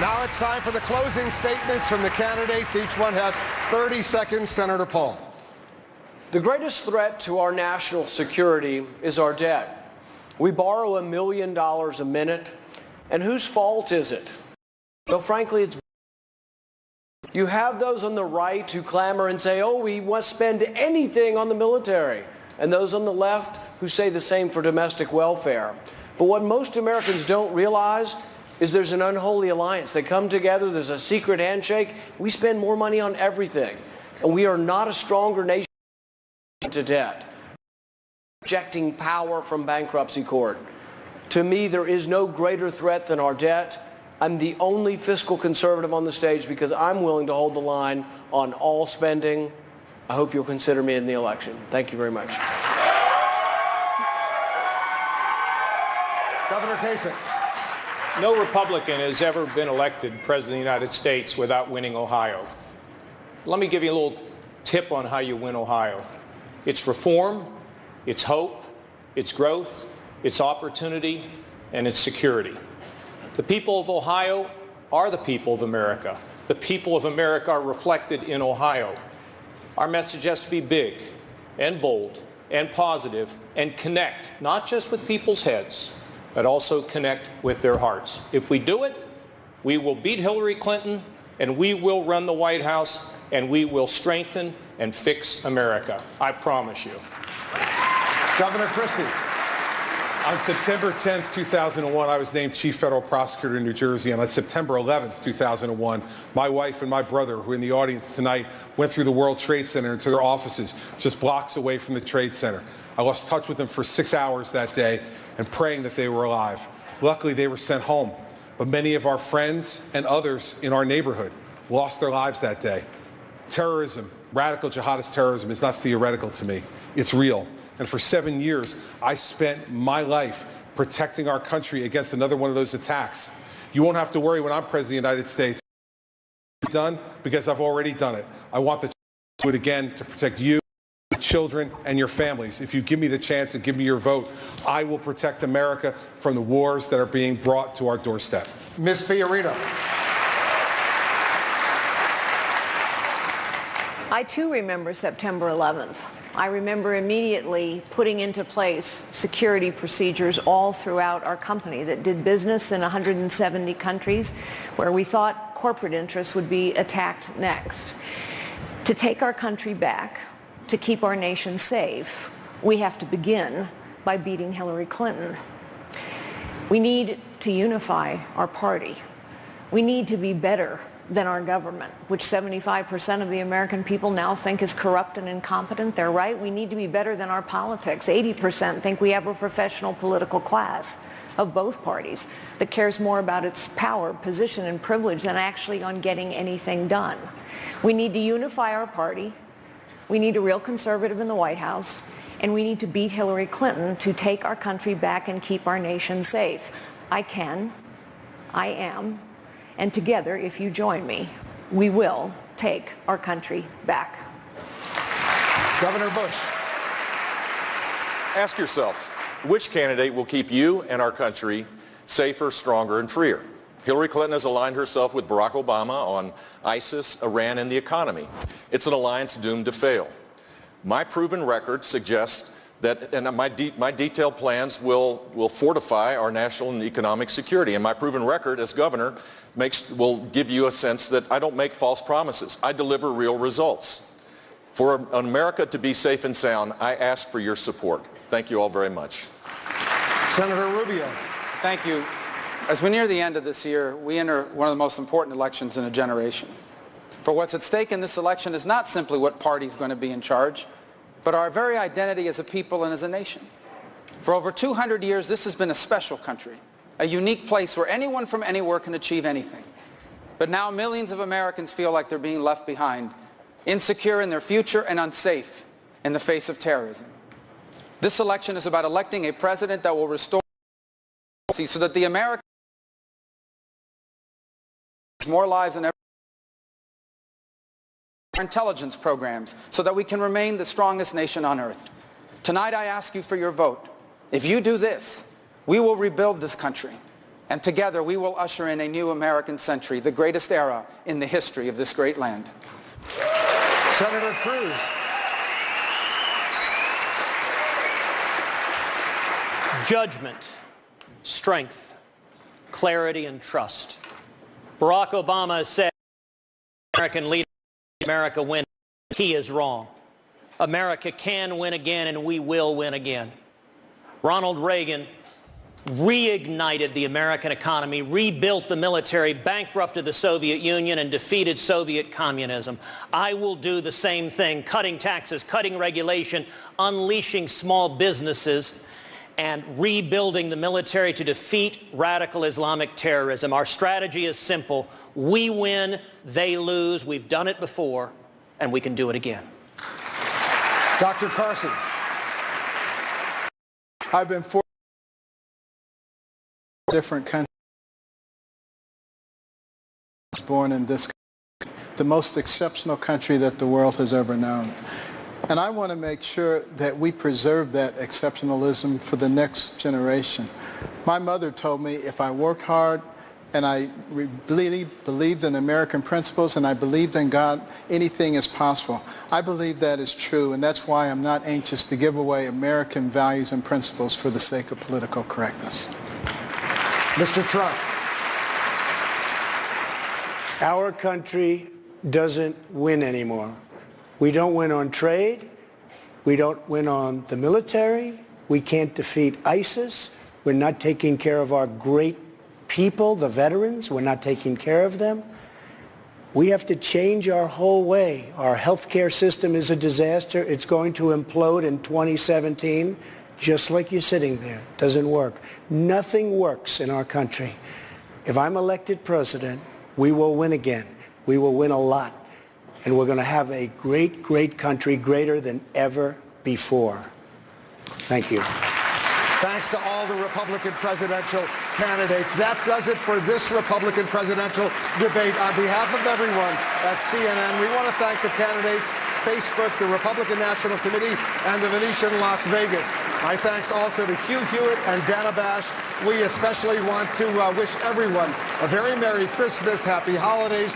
Now it's time for the closing statements from the candidates. Each one has 30 seconds. Senator Paul. The greatest threat to our national security is our debt. We borrow $1 million a minute, and whose fault is it? Well, frankly, it's you have those on the right who clamor and say, oh, we must spend anything on the military, and those on the left who say the same for domestic welfare. But what most Americans don't realize is there's an unholy alliance. They come together, there's a secret handshake. We spend more money on everything, and we are not a stronger nation to debt. Rejecting power from bankruptcy court. To me, there is no greater threat than our debt. I'm the only fiscal conservative on the stage because I'm willing to hold the line on all spending. I hope you'll consider me in the election. Thank you very much. Governor Kasich. No Republican has ever been elected President of the United States without winning Ohio. Let me give you a little tip on how you win Ohio. It's reform, it's hope, it's growth, it's opportunity, and it's security. The people of Ohio are the people of America. The people of America are reflected in Ohio. Our message has to be big and bold and positive and connect, not just with people's heads, but also connect with their hearts. If we do it, we will beat Hillary Clinton, and we will run the White House, and we will strengthen and fix America. I promise you. Governor Christie. On September 10th, 2001, I was named Chief Federal Prosecutor in New Jersey, and on September 11th, 2001, my wife and my brother, who are in the audience tonight, went through the World Trade Center into their offices just blocks away from the Trade Center. I lost touch with them for 6 hours that day and praying that they were alive. Luckily, they were sent home, but many of our friends and others in our neighborhood lost their lives that day. Terrorism, radical jihadist terrorism, is not theoretical to me. It's real. And for 7 years, I spent my life protecting our country against another one of those attacks. You won't have to worry when I'm President of the United States. Done because I've already done it. I want to do it again to protect you, children, and your families. If you give me the chance and give me your vote, I will protect America from the wars that are being brought to our doorstep. Ms. Fiorito. I too remember September 11th. I remember immediately putting into place security procedures all throughout our company that did business in 170 countries where we thought corporate interests would be attacked next. To take our country back, to keep our nation safe, we have to begin by beating Hillary Clinton. We need to unify our party. We need to be better than our government, which 75% of the American people now think is corrupt and incompetent. They're right. We need to be better than our politics. 80% think we have a professional political class of both parties that cares more about its power, position, and privilege than actually on getting anything done. We need to unify our party. We need a real conservative in the White House, and we need to beat Hillary Clinton to take our country back and keep our nation safe. I can, I am, and together, if you join me, we will take our country back. Governor Bush. Ask yourself, which candidate will keep you and our country safer, stronger, and freer? Hillary Clinton has aligned herself with Barack Obama on ISIS, Iran, and the economy. It's an alliance doomed to fail. My proven record suggests that, and my detailed plans will fortify our national and economic security. And my proven record as governor will give you a sense that I don't make false promises. I deliver real results. For America to be safe and sound, I ask for your support. Thank you all very much. Senator Rubio. Thank you. As we near the end of this year, we enter one of the most important elections in a generation. For what's at stake in this election is not simply what party is going to be in charge, but our very identity as a people and as a nation. For over 200 years, this has been a special country, a unique place where anyone from anywhere can achieve anything. But now millions of Americans feel like they're being left behind, insecure in their future and unsafe in the face of terrorism. This election is about electing a president that will restore so that the American more lives than ever. Our intelligence programs so that we can remain the strongest nation on earth. Tonight I ask you for your vote. If you do this, we will rebuild this country. And together we will usher in a new American century, the greatest era in the history of this great land. Senator Cruz. Judgment, strength, clarity, and trust. Barack Obama has said American leaders, America win. He is wrong. America can win again, and we will win again. Ronald Reagan reignited the American economy, rebuilt the military, bankrupted the Soviet Union, and defeated Soviet communism. I will do the same thing, cutting taxes, cutting regulation, unleashing small businesses, and rebuilding the military to defeat radical Islamic terrorism. Our strategy is simple. We win, they lose. We've done it before, and we can do it again. Dr. Carson. I've been different countries, born in this country, the most exceptional country that the world has ever known. And I want to make sure that we preserve that exceptionalism for the next generation. My mother told me if I worked hard and I believed in American principles and I believed in God, anything is possible. I believe that is true, and that's why I'm not anxious to give away American values and principles for the sake of political correctness. Mr. Trump. Our country doesn't win anymore. We don't win on trade. We don't win on the military. We can't defeat ISIS. We're not taking care of our great people, the veterans. We're not taking care of them. We have to change our whole way. Our healthcare system is a disaster. It's going to implode in 2017, just like you're sitting there. Doesn't work. Nothing works in our country. If I'm elected president, we will win again. We will win a lot. And we're going to have a great, great country, greater than ever before. Thank you. Thanks to all the Republican presidential candidates. That does it for this Republican presidential debate. On behalf of everyone at CNN, we want to thank the candidates, Facebook, the Republican National Committee, and the Venetian Las Vegas. My thanks also to Hugh Hewitt and Dana Bash. We especially want to wish everyone a very Merry Christmas, Happy Holidays.